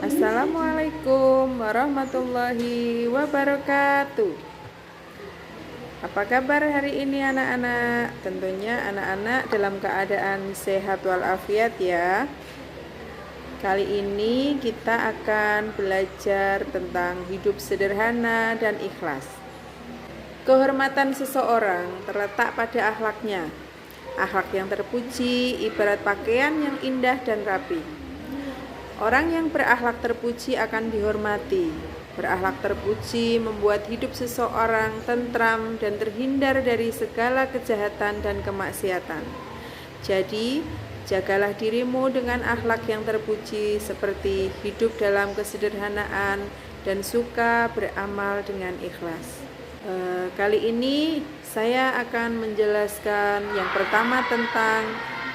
Assalamualaikum warahmatullahi wabarakatuh. Apa kabar hari ini anak-anak? Tentunya anak-anak dalam keadaan sehat walafiat ya. Kali ini kita akan belajar tentang hidup sederhana dan ikhlas. Kehormatan seseorang terletak pada akhlaknya. Akhlak yang terpuji ibarat pakaian yang indah dan rapi. Orang yang berakhlak terpuji akan dihormati. Berakhlak terpuji membuat hidup seseorang tentram dan terhindar dari segala kejahatan dan kemaksiatan. Jadi, jagalah dirimu dengan akhlak yang terpuji seperti hidup dalam kesederhanaan dan suka beramal dengan ikhlas. Kali ini saya akan menjelaskan yang pertama tentang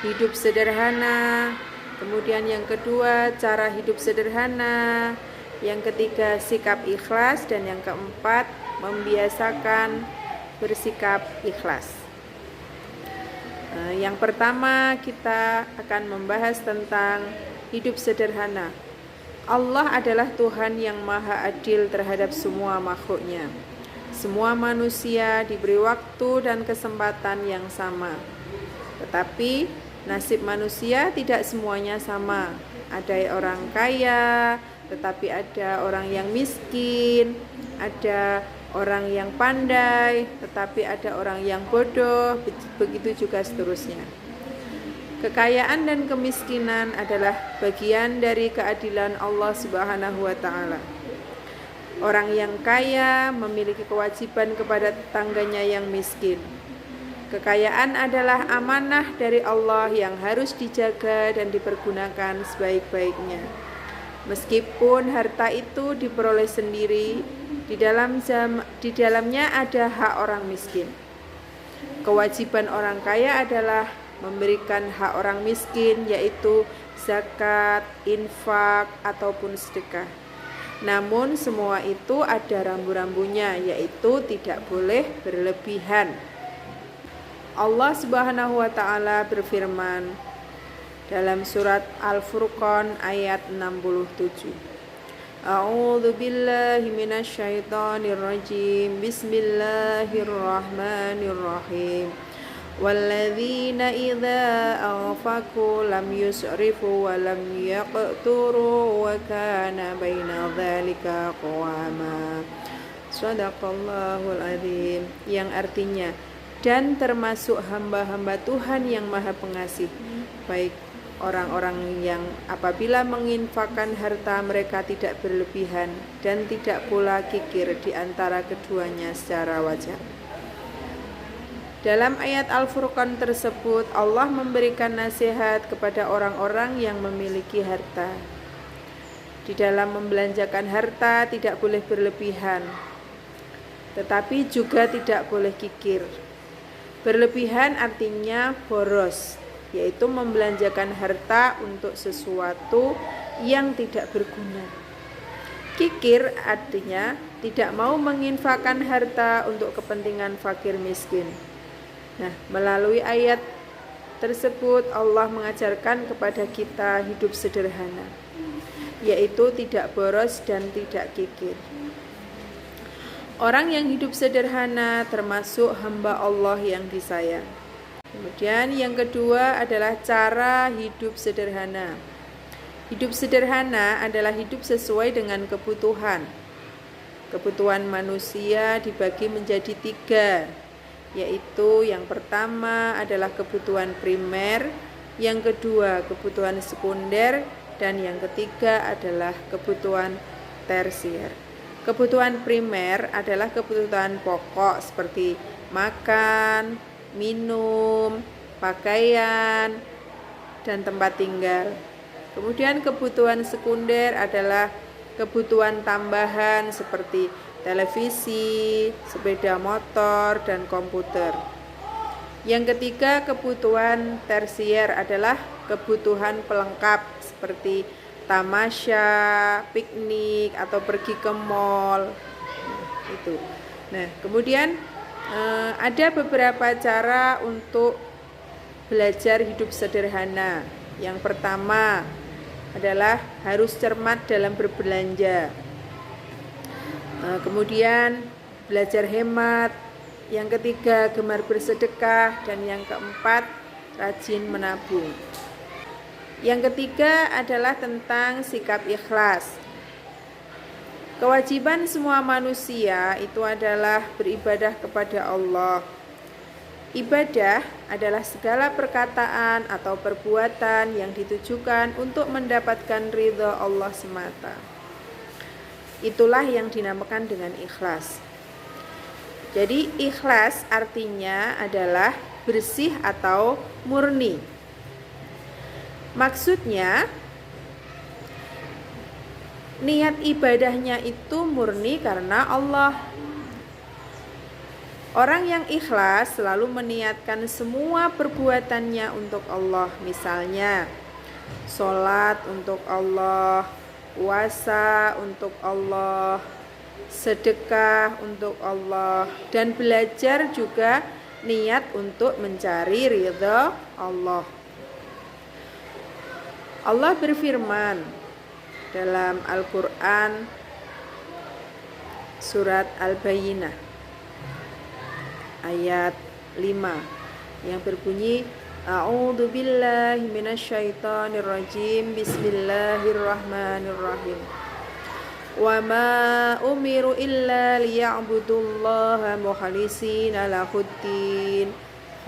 hidup sederhana. Kemudian yang kedua, cara hidup sederhana. Yang ketiga, sikap ikhlas. Dan yang keempat, membiasakan bersikap ikhlas. Yang pertama, kita akan membahas tentang hidup sederhana. Allah adalah Tuhan yang maha adil terhadap semua makhluknya. Semua manusia diberi waktu dan kesempatan yang sama. Tetapi nasib manusia tidak semuanya sama. Ada orang kaya, tetapi ada orang yang miskin. Ada orang yang pandai, tetapi ada orang yang bodoh. Begitu juga seterusnya. Kekayaan dan kemiskinan adalah bagian dari keadilan Allah Subhanahu wa Ta'ala. Orang yang kaya memiliki kewajiban kepada tetangganya yang miskin. Kekayaan adalah amanah dari Allah yang harus dijaga dan dipergunakan sebaik-baiknya. Meskipun harta itu diperoleh sendiri, di dalamnya ada hak orang miskin. Kewajiban orang kaya adalah memberikan hak orang miskin, yaitu zakat, infak, ataupun sedekah. Namun semua itu ada rambu-rambunya, yaitu tidak boleh berlebihan. Allah Subhanahu wa Ta'ala berfirman dalam surat Al-Furqan ayat 67. A'udzu billahi minasyaitonir rajim. Bismillahirrahmanirrahim. Walladzina idza anfaqu lam yusrifu wa lam yaqturu wa kana baina dzalika qawama. Shadaqallahul adzim. Yang artinya, dan termasuk hamba-hamba Tuhan yang maha pengasih, baik orang-orang yang apabila menginfakkan harta mereka tidak berlebihan dan tidak pula kikir di antara keduanya secara wajar. Dalam ayat Al-Furqan tersebut, Allah memberikan nasihat kepada orang-orang yang memiliki harta. Di dalam membelanjakan harta tidak boleh berlebihan, tetapi juga tidak boleh kikir. Berlebihan artinya boros, yaitu membelanjakan harta untuk sesuatu yang tidak berguna. Kikir artinya tidak mau menginfakkan harta untuk kepentingan fakir miskin. Nah, melalui ayat tersebut Allah mengajarkan kepada kita hidup sederhana, yaitu tidak boros dan tidak kikir. Orang yang hidup sederhana termasuk hamba Allah yang disayang. Kemudian yang kedua adalah cara hidup sederhana. Hidup sederhana adalah hidup sesuai dengan kebutuhan. Kebutuhan manusia dibagi menjadi 3, yaitu yang pertama adalah kebutuhan primer, yang kedua kebutuhan sekunder, dan yang ketiga adalah kebutuhan tersier. Kebutuhan primer adalah kebutuhan pokok seperti makan, minum, pakaian, dan tempat tinggal. Kemudian kebutuhan sekunder adalah kebutuhan tambahan seperti televisi, sepeda motor, dan komputer. Yang ketiga, kebutuhan tersier adalah kebutuhan pelengkap seperti tamasya, piknik, atau pergi ke mall. Itu. Nah, kemudian ada beberapa cara untuk belajar hidup sederhana. Yang pertama, adalah harus cermat dalam berbelanja. Kemudian belajar hemat. Yang ketiga, gemar bersedekah. Dan yang keempat, rajin menabung. Yang ketiga adalah tentang sikap ikhlas. Kewajiban semua manusia itu adalah beribadah kepada Allah. Ibadah adalah segala perkataan atau perbuatan yang ditujukan untuk mendapatkan ridha Allah semata. Itulah yang dinamakan dengan ikhlas. Jadi ikhlas artinya adalah bersih atau murni. Maksudnya niat ibadahnya itu murni karena Allah. Orang yang ikhlas selalu meniatkan semua perbuatannya untuk Allah. Misalnya, sholat untuk Allah, puasa untuk Allah, sedekah untuk Allah, dan belajar juga niat untuk mencari ridha Allah. Allah berfirman dalam Al-Quran surat Al-Bayyinah ayat 5 yang berbunyi A'udzu billahi minasyaitonir rajim. Bismillahirrahmanirrahim. Wa ma umiru illa liya'budullaha mukhlishina lahuddin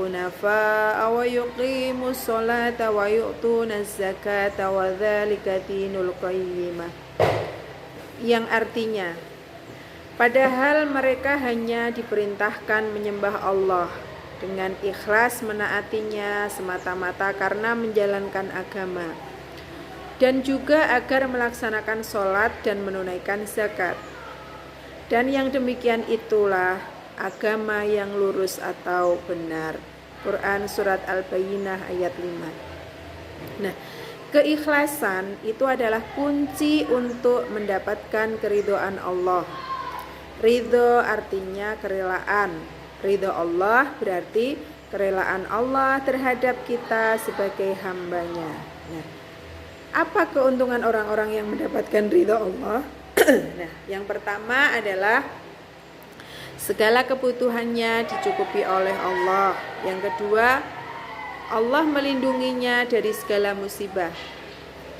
hunafa'a wa yuqimus sholata wa yu'tunaz zakata wa dzalika dinul qayyimah. Yang artinya, padahal mereka hanya diperintahkan menyembah Allah dengan ikhlas menaatinya semata-mata karena menjalankan agama, dan juga agar melaksanakan sholat dan menunaikan zakat. Dan yang demikian itulah agama yang lurus atau benar. Quran surat Al-Bayyinah ayat 5. Nah, keikhlasan itu adalah kunci untuk mendapatkan keridhaan Allah. Ridho artinya kerelaan. Ridho Allah berarti kerelaan Allah terhadap kita sebagai hambanya. Nah, apa keuntungan orang-orang yang mendapatkan ridho Allah? Nah, yang pertama adalah segala kebutuhannya dicukupi oleh Allah. Yang kedua, Allah melindunginya dari segala musibah.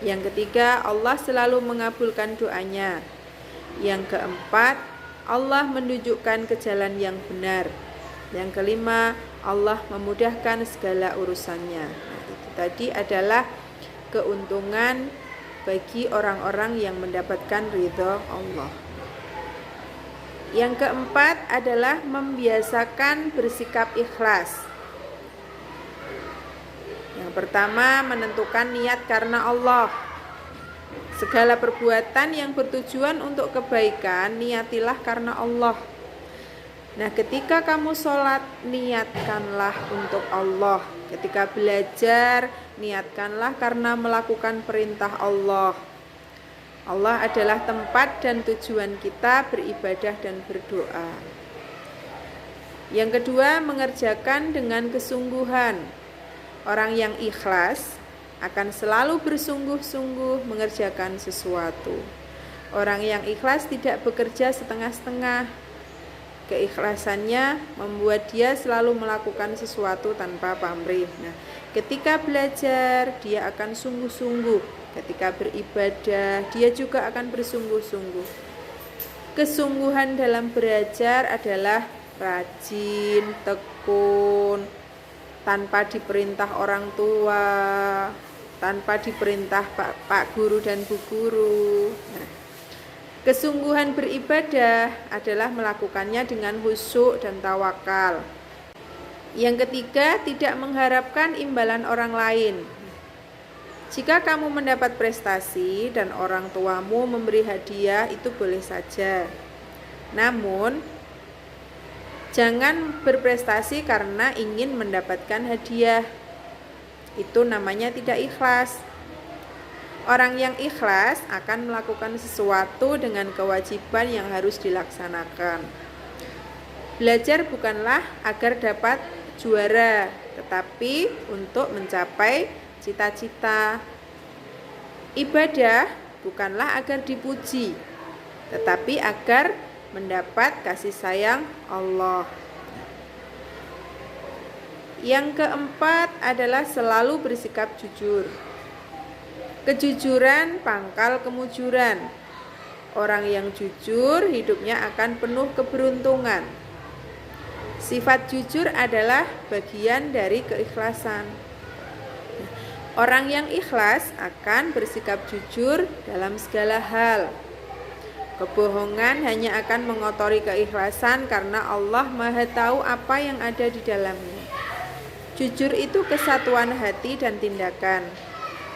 Yang ketiga, Allah selalu mengabulkan doanya. Yang keempat, Allah menunjukkan ke jalan yang benar. Yang kelima, Allah memudahkan segala urusannya. Nah, itu tadi adalah keuntungan bagi orang-orang yang mendapatkan ridha Allah. Yang keempat adalah membiasakan bersikap ikhlas. Yang pertama, menentukan niat karena Allah. Segala perbuatan yang bertujuan untuk kebaikan, niatilah karena Allah. Nah, ketika kamu sholat, niatkanlah untuk Allah. Ketika belajar, niatkanlah karena melakukan perintah Allah. Allah adalah tempat dan tujuan kita beribadah dan berdoa. Yang kedua, mengerjakan dengan kesungguhan. Orang yang ikhlas akan selalu bersungguh-sungguh mengerjakan sesuatu. Orang yang ikhlas tidak bekerja setengah-setengah. Keikhlasannya membuat dia selalu melakukan sesuatu tanpa pamrih. Nah, ketika belajar, dia akan sungguh-sungguh. Ketika beribadah, dia juga akan bersungguh-sungguh. Kesungguhan dalam belajar adalah rajin, tekun, tanpa diperintah orang tua, tanpa diperintah Pak Guru dan Bu Guru. Nah, kesungguhan beribadah adalah melakukannya dengan khusyuk dan tawakal. Yang ketiga, tidak mengharapkan imbalan orang lain. Jika kamu mendapat prestasi dan orang tuamu memberi hadiah, itu boleh saja. Namun, jangan berprestasi karena ingin mendapatkan hadiah. Itu namanya tidak ikhlas. Orang yang ikhlas akan melakukan sesuatu dengan kewajiban yang harus dilaksanakan. Belajar bukanlah agar dapat juara, tetapi untuk mencapai cita-cita. Ibadah bukanlah agar dipuji, tetapi agar mendapat kasih sayang Allah. Yang keempat adalah selalu bersikap jujur. Kejujuran pangkal kemujuran. Orang yang jujur hidupnya akan penuh keberuntungan. Sifat jujur adalah bagian dari keikhlasan. Orang yang ikhlas akan bersikap jujur dalam segala hal. Kebohongan hanya akan mengotori keikhlasan karena Allah Maha tahu apa yang ada di dalamnya. Jujur itu kesatuan hati dan tindakan.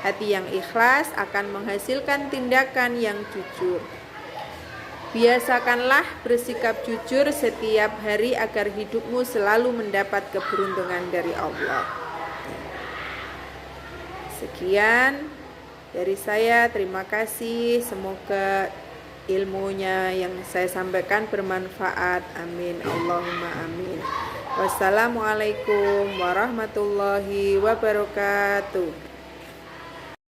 Hati yang ikhlas akan menghasilkan tindakan yang jujur. Biasakanlah bersikap jujur setiap hari agar hidupmu selalu mendapat keberuntungan dari Allah. Sekian dari saya, terima kasih. Semoga ilmunya yang saya sampaikan bermanfaat. Amin. Allahumma amin. Wassalamualaikum warahmatullahi wabarakatuh.